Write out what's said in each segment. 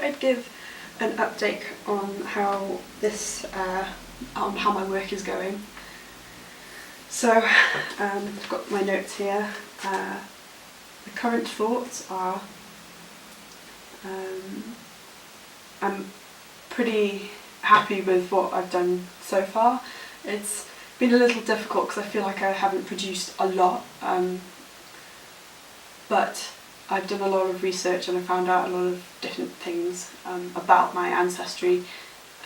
I'd give an update on how my work is going. So I've got my notes here. The current thoughts are I'm pretty happy with what I've done so far. It's been a little difficult because I feel like I haven't produced a lot, but I've done a lot of research and I found out a lot of different things about my ancestry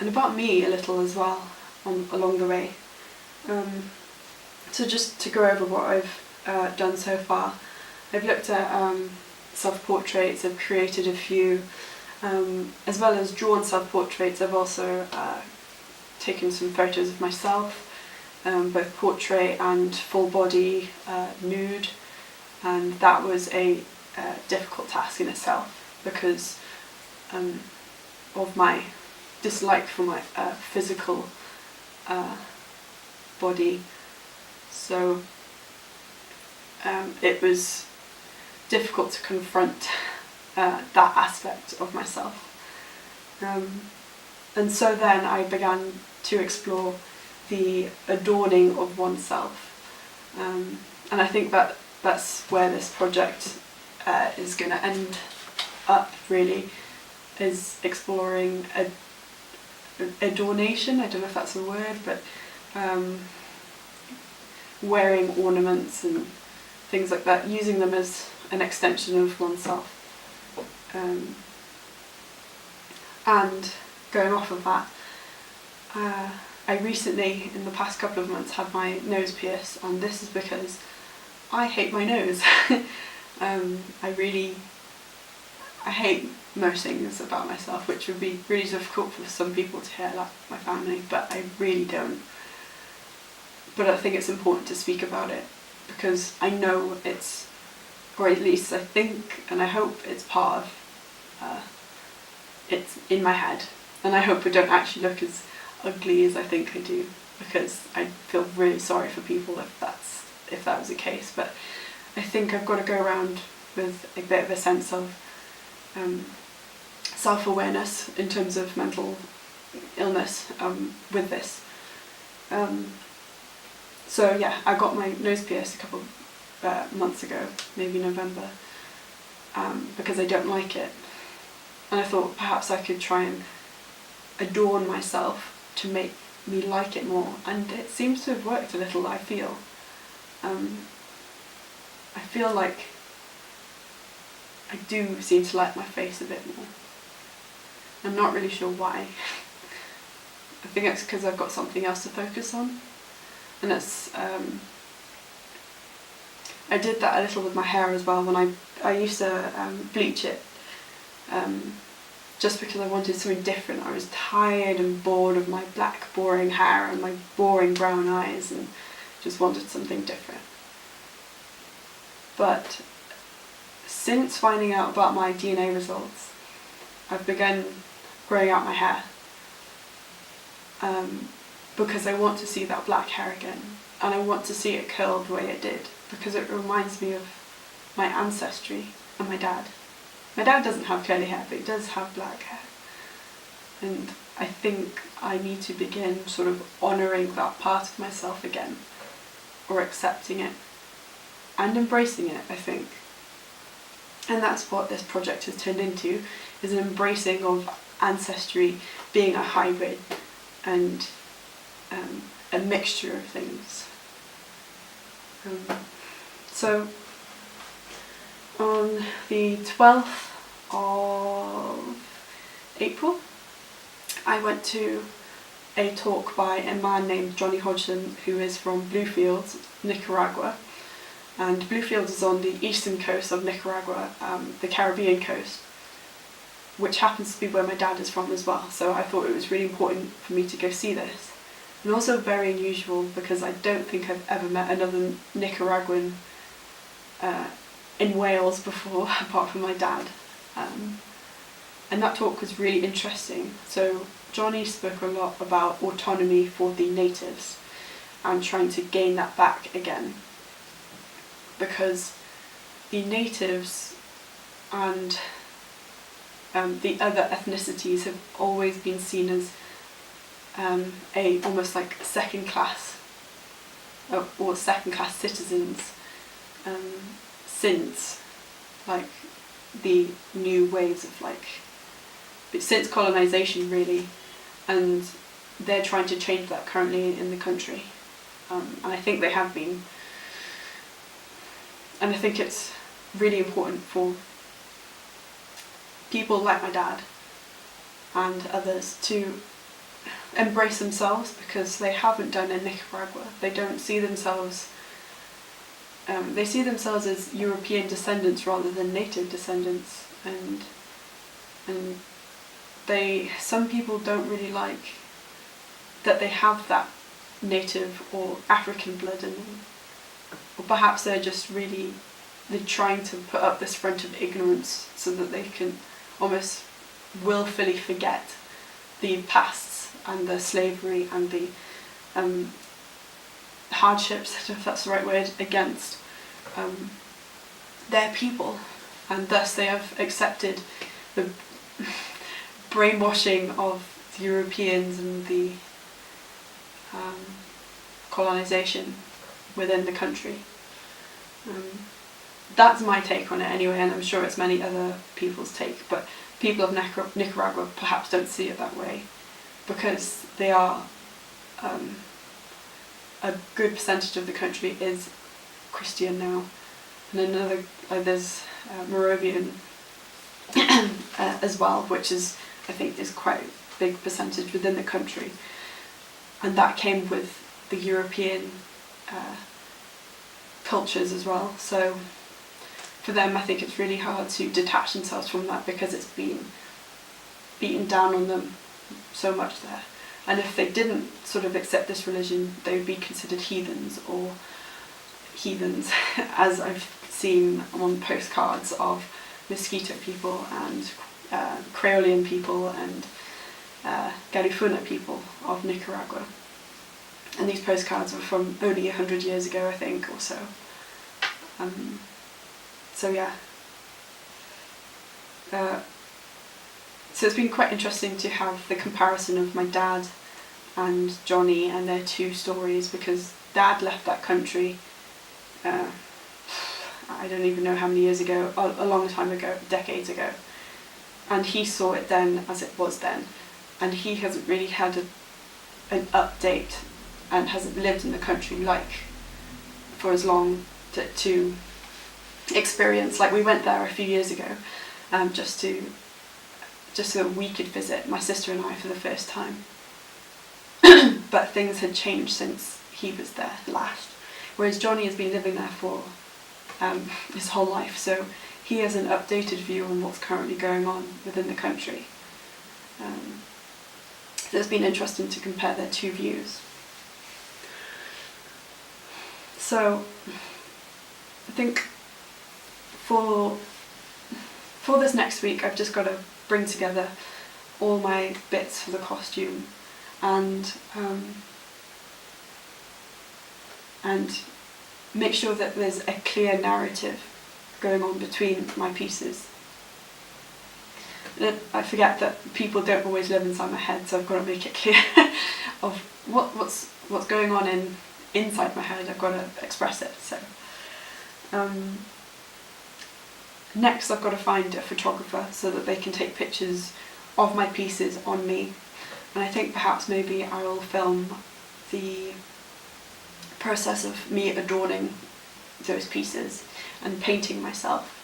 and about me a little as well along the way. So just to go over what I've done so far, I've looked at self-portraits, I've created a few, as well as drawn self-portraits. I've also taken some photos of myself, both portrait and full body nude, and that was a difficult task in itself because of my dislike for my physical body. So it was difficult to confront that aspect of myself. And so then I began to explore the adorning of oneself. And I think that's where this project is going to end up, really, is exploring adornation. I don't know if that's a word, but wearing ornaments and things like that, using them as an extension of oneself. And going off of that, I recently, in the past couple of months, had my nose pierced, and this is because I hate my nose. I hate most things about myself, which would be really difficult for some people to hear, like my family, but I really don't. But I think it's important to speak about it because I know it's, or at least I think and I hope it's part of, it's in my head, and I hope I don't actually look as ugly as I think I do, because I feel really sorry for people if that was the case. But I think I've got to go around with a bit of a sense of self-awareness in terms of mental illness with this. So yeah, I got my nose pierced a couple months ago, maybe November, because I don't like it. And I thought perhaps I could try and adorn myself to make me like it more. And it seems to have worked a little, I feel. I feel like I do seem to like my face a bit more. I'm not really sure why. I think it's because I've got something else to focus on. And it's, I did that a little with my hair as well when I used to bleach it, just because I wanted something different. I was tired and bored of my black boring hair and my boring brown eyes and just wanted something different. But since finding out about my DNA results, I've begun growing out my hair. Because I want to see that black hair again, and I want to see it curled the way it did, because it reminds me of my ancestry and my dad. My dad doesn't have curly hair, but he does have black hair. And I think I need to begin sort of honouring that part of myself again, or accepting it, and embracing it, I think. And that's what this project has turned into, is an embracing of ancestry being a hybrid and a mixture of things. So on the 12th of April, I went to a talk by a man named Johnny Hodgson, who is from Bluefields, Nicaragua. And Bluefields is on the eastern coast of Nicaragua, the Caribbean coast, which happens to be where my dad is from as well. So I thought it was really important for me to go see this. And also very unusual because I don't think I've ever met another Nicaraguan in Wales before, apart from my dad. And that talk was really interesting. So Johnny spoke a lot about autonomy for the natives and trying to gain that back again. Because the natives and the other ethnicities have always been seen as a almost like second class or second class citizens since like the new waves of like since colonization really, and they're trying to change that currently in the country, and I think they have been, and I think it's really important for people like my dad and others to embrace themselves, because they haven't done in Nicaragua. They don't see themselves, they see themselves as European descendants rather than native descendants, and some people don't really like that they have that native or African blood in them, or perhaps they're trying to put up this front of ignorance so that they can almost willfully forget the pasts and the slavery and the hardships, if that's the right word, against their people, and thus they have accepted the brainwashing of the Europeans and the colonization within the country. That's my take on it anyway, and I'm sure it's many other people's take, but people of Nicaragua perhaps don't see it that way, because they are a good percentage of the country is Christian now, and another there's Moravian as well, which is, I think, is quite a big percentage within the country, and that came with the European cultures as well. So for them, I think it's really hard to detach themselves from that, because it's been beaten down on them so much there. And if they didn't sort of accept this religion, they would be considered heathens, as I've seen on postcards of Mosquito people and Creolian people and Garifuna people of Nicaragua. And these postcards were from only 100 years ago, I think, or so. So yeah. So it's been quite interesting to have the comparison of my dad and Johnny and their two stories, because Dad left that country, I don't even know how many years ago, a long time ago, decades ago, and he saw it then as it was then, and he hasn't really had an update and hasn't lived in the country like for as long to experience. Like, we went there a few years ago just so we could visit, my sister and I, for the first time. But things had changed since he was there last, whereas Johnny has been living there for his whole life, so he has an updated view on what's currently going on within the country. So it's been interesting to compare their two views. So I think for this next week, I've just got to bring together all my bits for the costume and make sure that there's a clear narrative going on between my pieces. I forget that people don't always live inside my head, so I've got to make it clear of what's going on inside my head. I've got to express it. So next, I've got to find a photographer so that they can take pictures of my pieces on me, and I think perhaps maybe I will film the process of me adorning those pieces and painting myself,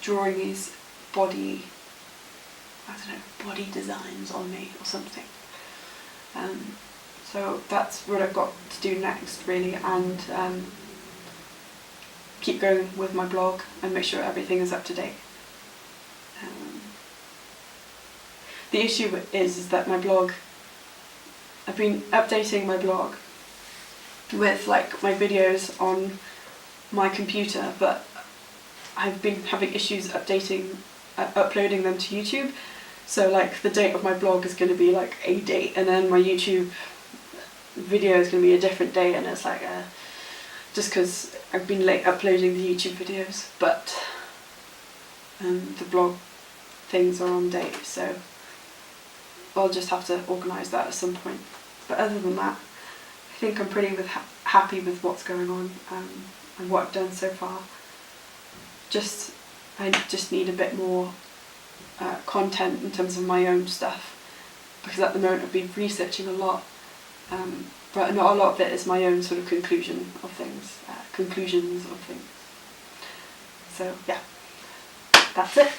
drawing these body designs on me or something. So that's what I've got to do next, really, and keep going with my blog and make sure everything is up to date. The issue is that my blog, I've been updating my blog with like my videos on my computer, but I've been having issues uploading them to YouTube. So like the date of my blog is going to be like a date, and then my YouTube video is going to be a different day, and it's like just because I've been late uploading the YouTube videos. But and the blog things are on date, so I'll just have to organise that at some point. But other than that, I think I'm pretty happy with what's going on and what I've done so far. I just need a bit more content in terms of my own stuff, because at the moment I've been researching a lot, but not a lot of it is my own sort of conclusions of things. So yeah, that's it.